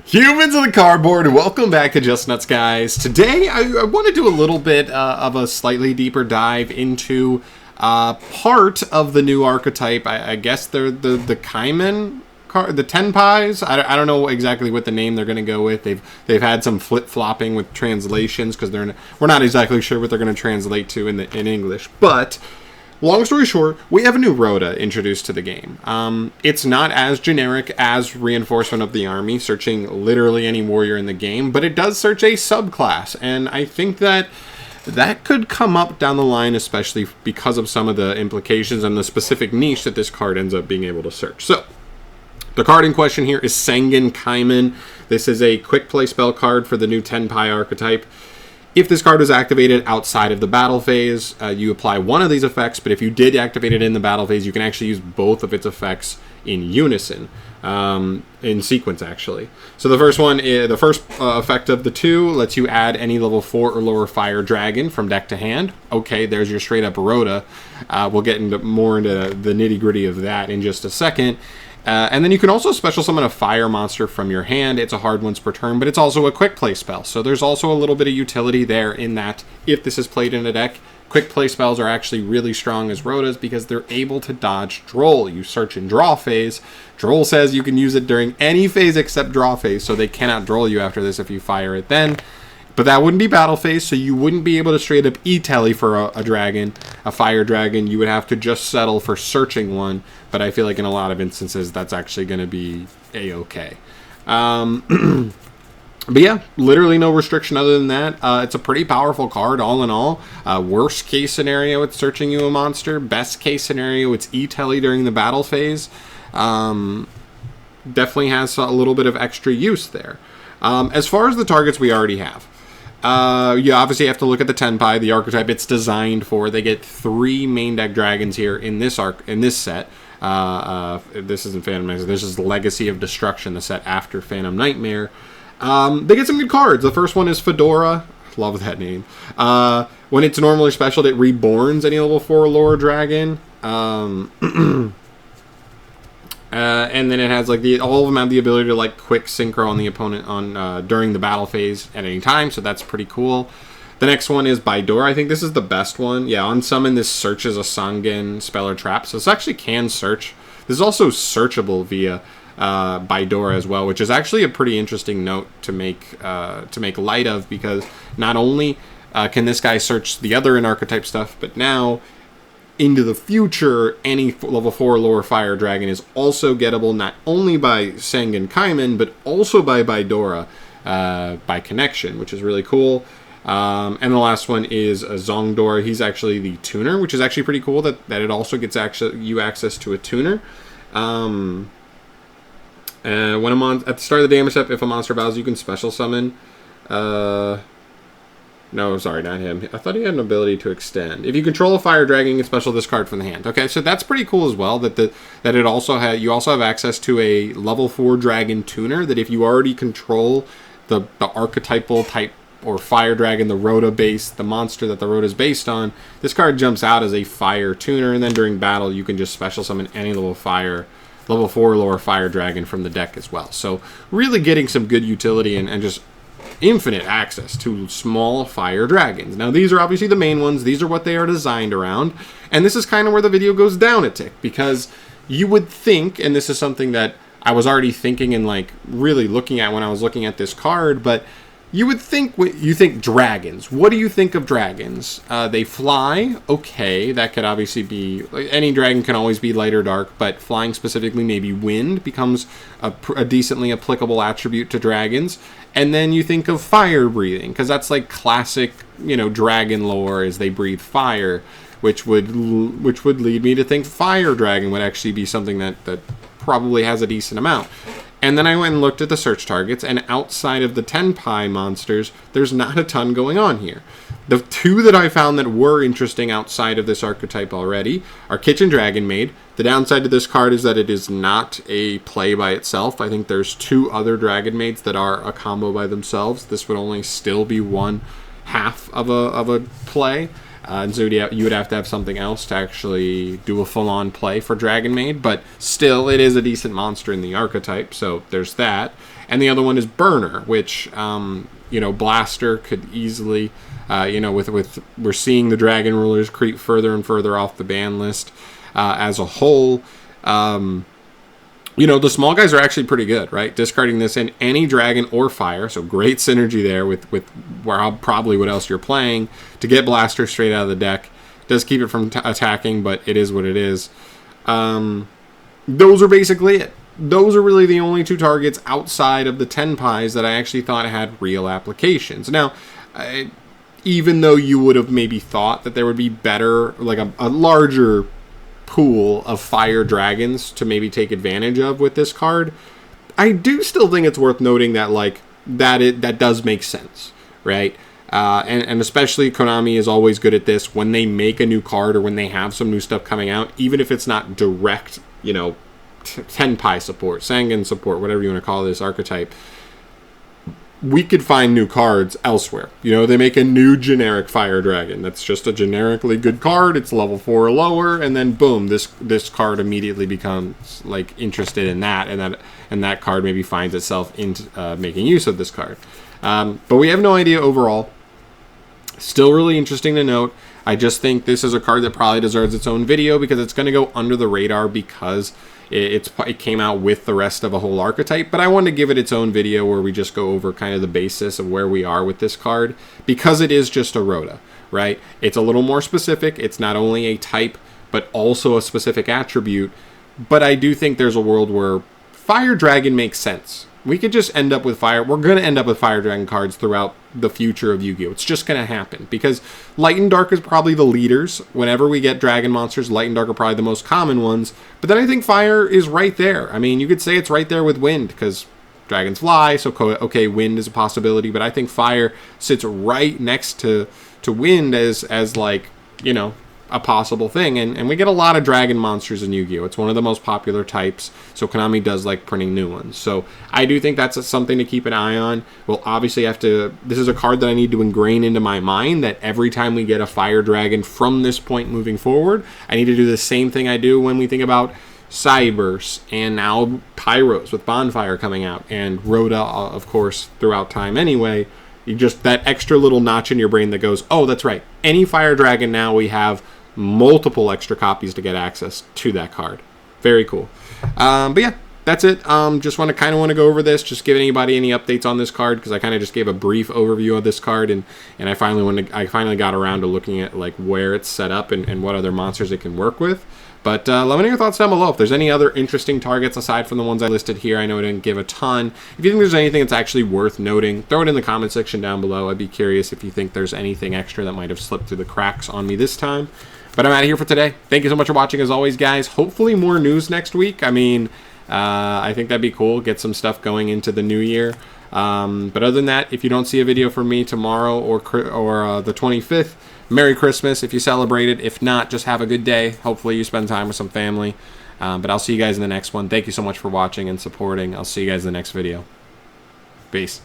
Humans of the cardboard, welcome back to Just Nuts, guys. Today, I want to do a little bit of a slightly deeper dive into part of the new archetype. I guess they're the Kiman, the Tenpais. I don't know exactly what the name they're going to go with. They've had some flip-flopping with translations because we're not exactly sure what they're going to translate to in English, but. Long story short, we have a new Rota introduced to the game. It's not as generic as Reinforcement of the Army, searching literally any warrior in the game, but it does search a subclass, and I think that could come up down the line, especially because of some of the implications and the specific niche that this card ends up being able to search. So, the card in question here is Sangan Kiman. This is a quick play spell card for the new Tenpai archetype. If this card was activated outside of the battle phase, you apply one of these effects, but if you did activate it in the battle phase, you can actually use both of its effects in unison, in sequence, actually. So the first one, the first effect of the two lets you add any level 4 or lower fire dragon from deck to hand. Okay, there's your straight-up Rota. We'll get more into the nitty-gritty of that in just a second. And then you can also special summon a fire monster from your hand. It's a hard once per turn, but it's also a quick play spell. So there's also a little bit of utility there in that if this is played in a deck, quick play spells are actually really strong as Rotas because they're able to dodge Droll. You search in draw phase. Droll says you can use it during any phase except draw phase, so they cannot Droll you after this if you fire it then. But that wouldn't be battle phase, so you wouldn't be able to straight up E-telly for a dragon, a fire dragon. You would have to just settle for searching one, but I feel like in a lot of instances that's actually going to be A-okay. But yeah, literally no restriction other than that. It's a pretty powerful card all in all. Worst case scenario, it's searching you a monster. Best case scenario, it's E-telly during the battle phase. Definitely has a little bit of extra use there. As far as the targets we already have. You obviously have to look at the Tenpai, the archetype it's designed for. They get 3 main deck dragons here in this set. This isn't Phantom Nightmare. This is Legacy of Destruction, the set after Phantom Nightmare. They get some good cards. The first one is Fedora. Love that name. When it's normally special, it reborns any level 4 or lower dragon. And then it has like all of them have the ability to like quick synchro on the opponent on during the battle phase at any time, so that's pretty cool. The next one is Bidor. I think this is the best one. Yeah, on summon this searches a Sangan spell or trap, so this actually can search. This is also searchable via Bidor as well, which is actually a pretty interesting note to make light of, because not only can this guy search the other in archetype stuff, but now into the future, any level 4 or lower fire dragon is also gettable not only by Sangan Kiman, but also by Bidora by connection, which is really cool. And the last one is Zongdor. He's actually the tuner, which is actually pretty cool that it also gets you access to a tuner. When at the start of the damage step, if a monster battles, you can special summon. No, sorry, not him. I thought he had an ability to extend. If you control a fire dragon, you can special this card from the hand. Okay, so that's pretty cool as well. That it also you also have access to a level 4 dragon tuner. That if you already control the archetypal type or fire dragon, the Rota base, the monster that the Rota is based on, this card jumps out as a fire tuner, and then during battle you can just special summon any level 4 or lower fire dragon from the deck as well. So really getting some good utility and just infinite access to small fire dragons. Now these are obviously the main ones. These are what they are designed around, and this is kind of where the video goes down a tick, because you would think, and this is something that I was already thinking and like really looking at when I was looking at this card, but you would think, you think dragons. What do you think of dragons? They fly. Okay, that could obviously be, any dragon can always be light or dark, but flying specifically, maybe wind becomes a decently applicable attribute to dragons. And then you think of fire breathing, because that's like classic, dragon lore, is they breathe fire, which would lead me to think fire dragon would actually be something that probably has a decent amount. And then I went and looked at the search targets, and outside of the Tenpai monsters, there's not a ton going on here. The 2 that I found that were interesting outside of this archetype already are Kitchen Dragon Maid. The downside to this card is that it is not a play by itself. I think there's 2 other Dragon Maids that are a combo by themselves. This would only still be one half of a play. And so you would have to have something else to actually do a full-on play for Dragon Maid, but still, it is a decent monster in the archetype, so there's that. And the other one is Burner, which, you know, Blaster could easily, you know, with we're seeing the Dragon Rulers creep further and further off the ban list as a whole. You know, the small guys are actually pretty good, right? Discarding this in any dragon or fire, so great synergy there with probably what else you're playing to get Blaster straight out of the deck. Does keep it from attacking, but it is what it is. Those are basically it. Those are really the only two targets outside of the Tenpais that I actually thought had real applications. Now, even though you would have maybe thought that there would be better, like a larger pool of fire dragons to maybe take advantage of with this card, I do still think it's worth noting that like that does make sense, right? And especially Konami is always good at this when they make a new card or when they have some new stuff coming out, even if it's not direct, you know, Tenpai support, Sangan support, whatever you want to call this archetype. We could find new cards elsewhere. You know, they make a new generic fire dragon that's just a generically good card. It's level 4 or lower, and then boom, this card immediately becomes like interested in that, and that card maybe finds itself into making use of this card. But we have no idea overall. Still really interesting to note. I just think this is a card that probably deserves its own video because it's going to go under the radar because it came out with the rest of a whole archetype, but I wanted to give it its own video where we just go over kind of the basis of where we are with this card because it is just a Rota, right? It's a little more specific. It's not only a type, but also a specific attribute, but I do think there's a world where Fire Dragon makes sense. We could just end up with Fire. We're going to end up with Fire Dragon cards throughout the future of Yu-Gi-Oh! It's just going to happen because Light and Dark is probably the leaders. Whenever we get Dragon monsters, Light and Dark are probably the most common ones. But then I think Fire is right there. I mean, you could say it's right there with Wind because dragons fly, so okay, Wind is a possibility. But I think Fire sits right next to Wind as like, you know, a possible thing, and we get a lot of dragon monsters in Yu-Gi-Oh! It's one of the most popular types, so Konami does like printing new ones. So I do think that's something to keep an eye on. We'll obviously have to, this is a card that I need to ingrain into my mind that every time we get a fire dragon from this point moving forward, I need to do the same thing I do when we think about Cyberse and now Pyros with Bonfire coming out, and Rota, of course, throughout time anyway. You just, that extra little notch in your brain that goes, oh, that's right. Any fire dragon now we have multiple extra copies to get access to that card. Very cool. But yeah, that's it. Just want to go over this, just give anybody any updates on this card because I kind of just gave a brief overview of this card, and I finally got around to looking at like where it's set up and what other monsters it can work with. But let me know your thoughts down below. If there's any other interesting targets aside from the ones I listed here, I know I didn't give a ton. If you think there's anything that's actually worth noting, throw it in the comment section down below. I'd be curious if you think there's anything extra that might have slipped through the cracks on me this time. But I'm out of here for today. Thank you so much for watching as always, guys. Hopefully more news next week. I mean, I think that'd be cool. Get some stuff going into the new year. But other than that, if you don't see a video from me tomorrow or the 25th, Merry Christmas if you celebrate it. If not, just have a good day. Hopefully you spend time with some family. But I'll see you guys in the next one. Thank you so much for watching and supporting. I'll see you guys in the next video. Peace.